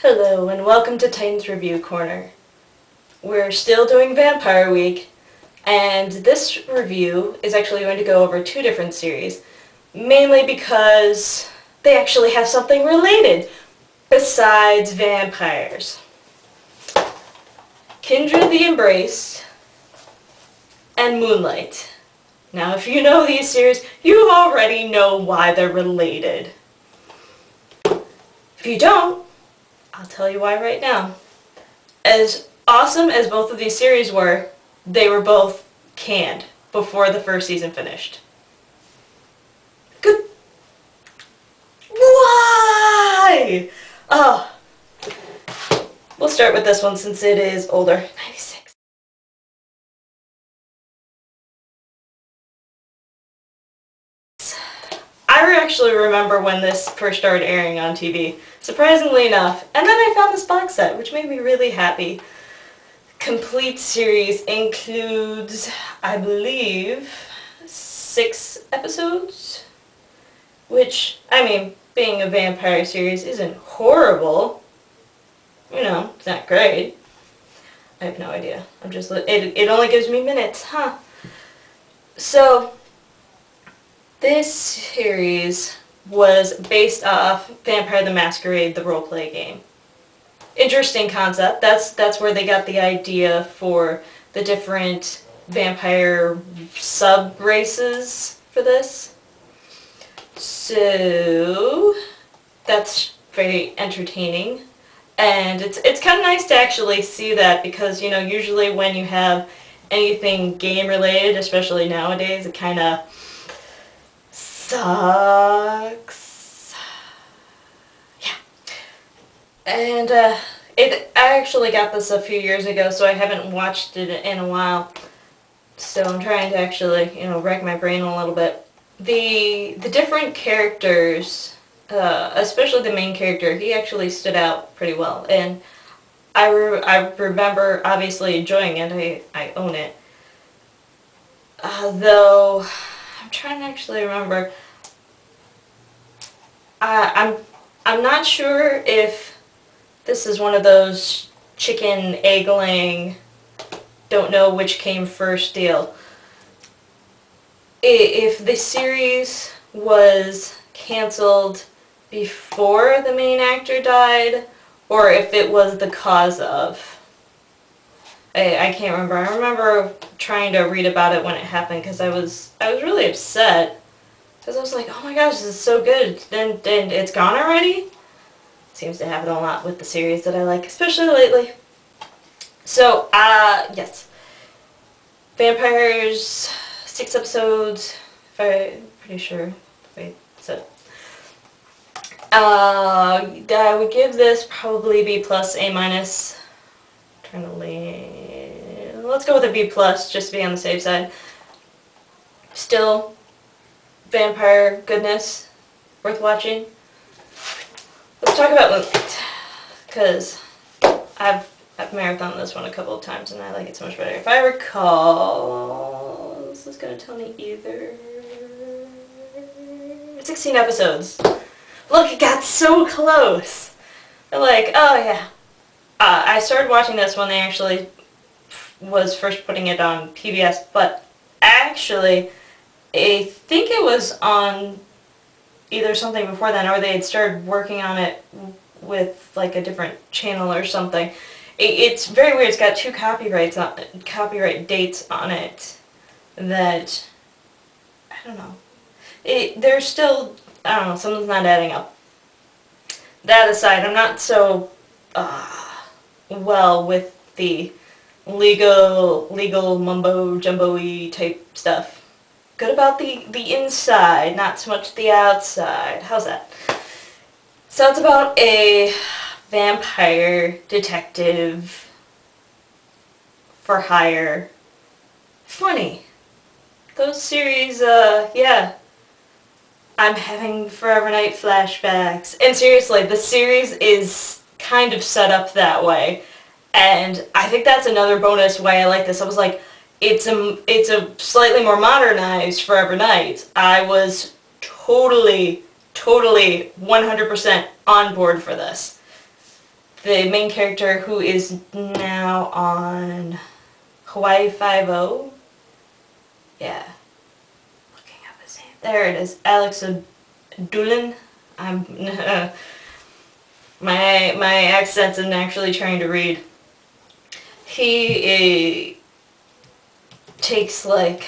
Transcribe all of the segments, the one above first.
Hello and welcome to Titans Review Corner. We're still doing Vampire Week, and this review is actually going to go over two different series, mainly because they actually have something related besides vampires. Kindred the Embraced and Moonlight. Now if you know these series, you already know why they're related. If you don't, I'll tell you why right now. As awesome as both of these series were, they were both canned before the first season finished. Good. Why? Oh. We'll start with this one since it is older. 96. I actually remember when this first started airing on TV, surprisingly enough, and then I found this box set, which made me really happy. Complete series includes, I believe, 6 episodes, which, I mean, being a vampire series isn't horrible. You know, it's not great. I have no idea. It only gives me minutes, huh? So, this series was based off Vampire the Masquerade, the roleplay game. Interesting concept. That's where they got the idea for the different vampire sub-races for this. So, that's very entertaining. And it's kind of nice to actually see that because, you know, usually when you have anything game-related, especially nowadays, it kind of sucks. Yeah. And I actually got this a few years ago, so I haven't watched it in a while. So I'm trying to actually, you know, rack my brain a little bit. The different characters, especially the main character, he actually stood out pretty well. And I remember obviously enjoying it. I own it. Though I'm trying to actually remember. I'm not sure if this is one of those chicken egg-laying, don't know which came first deal. If the series was canceled before the main actor died, or if it was the cause of. I can't remember. I remember trying to read about it when it happened because I was really upset. Because I was like, oh my gosh, this is so good, and it's gone already? Seems to happen a lot with the series that I like, especially lately. So, yes. Vampires, 6 episodes, I'm pretty sure. Wait, so. I would give this probably B+, A-. Trying to lean. Let's go with a B+, just to be on the safe side. Still, vampire goodness, worth watching. Let's talk about Moonlight, because I've marathoned this one a couple of times and I like it so much better. If I recall, this is going to tell me either 16 episodes. Look, it got so close. They're like, oh yeah. I started watching this when they actually was first putting it on PBS, but actually, I think it was on either something before then, or they had started working on it with like a different channel or something. It's very weird. It's got 2 copyright dates on it that, I don't know. There's still, I don't know, something's not adding up. That aside, I'm not so well with the legal mumbo jumbo-y type stuff. Good about the inside, not so much the outside. How's that? So it's about a vampire detective for hire. Funny. Those series, yeah. I'm having Forever Night flashbacks. And seriously, the series is kind of set up that way. And I think that's another bonus why I like this. I was like, it's a slightly more modernized Forever Night. I was totally 100% on board for this. the main character who is now on Hawaii Five-0. Yeah. Looking up his name. There it is. Alex Doolin. I'm my accents and actually trying to read. He takes like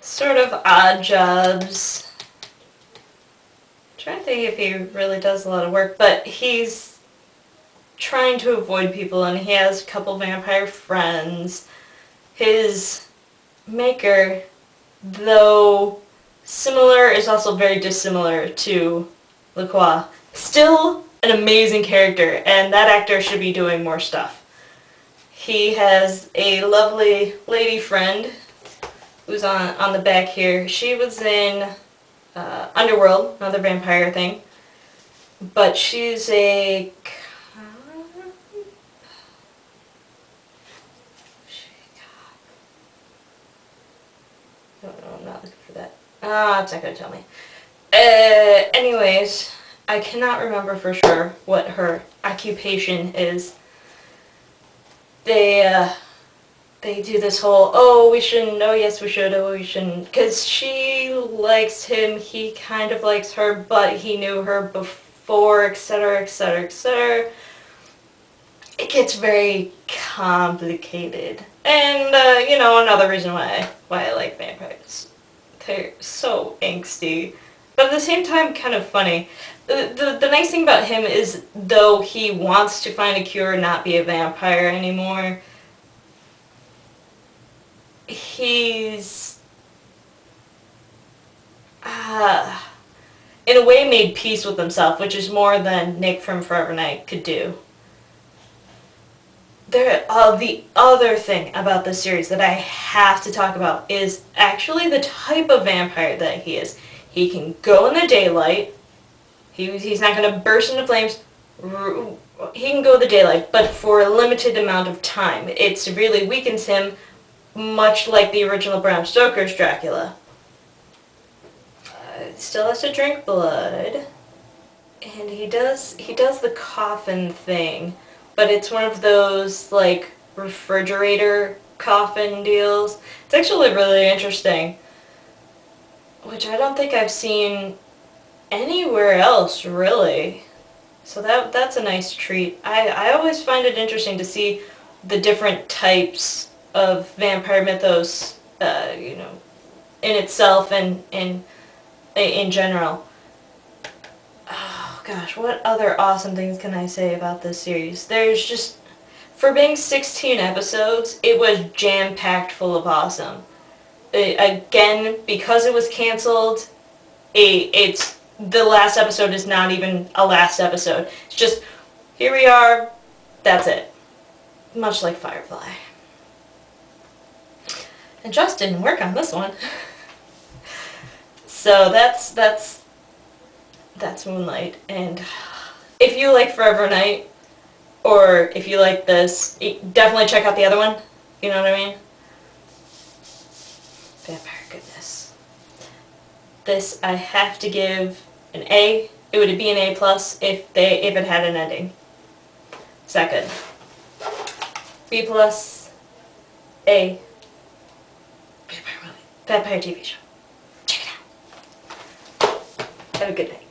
sort of odd jobs. I'm trying to think if he really does a lot of work, but he's trying to avoid people, and he has a couple vampire friends. His maker, though similar, is also very dissimilar to LaCroix. Still an amazing character, and that actor should be doing more stuff. He has a lovely lady friend who's on the back here. She was in Underworld, another vampire thing, but she's a I'm not looking for that. It's not going to tell me. Anyways, I cannot remember for sure what her occupation is. They do this whole, oh, we shouldn't, oh, yes, we should, oh, we shouldn't. Because she likes him, he kind of likes her, but he knew her before, etc., etc., etc. It gets very complicated. And, you know, another reason why I like vampires. They're so angsty, but at the same time kind of funny. The nice thing about him is, though he wants to find a cure and not be a vampire anymore, he's in a way made peace with himself, which is more than Nick from Forever Night could do. The other thing about this series that I have to talk about is actually the type of vampire that he is. He can go in the daylight. He's not going to burst into flames. He can go in the daylight, but for a limited amount of time. It really weakens him, much like the original Bram Stoker's Dracula. Still has to drink blood, and he does the coffin thing. But it's one of those, like, refrigerator coffin deals. It's actually really interesting, which I don't think I've seen anywhere else, really. So that's a nice treat. I always find it interesting to see the different types of vampire mythos, you know, in itself and in general. Oh gosh, what other awesome things can I say about this series? There's just, for being 16 episodes, it was jam-packed full of awesome. Again, because it was canceled, it's the last episode is not even a last episode. It's just, here we are, that's it. Much like Firefly. And Joss didn't work on this one. So that's Moonlight. And if you like Forever Night, or if you like this, definitely check out the other one. You know what I mean? Vampire goodness. This I have to give an A. It would be an A+ if it had an ending. Is that good? B+, A. Vampire TV show. Check it out. Have a good night.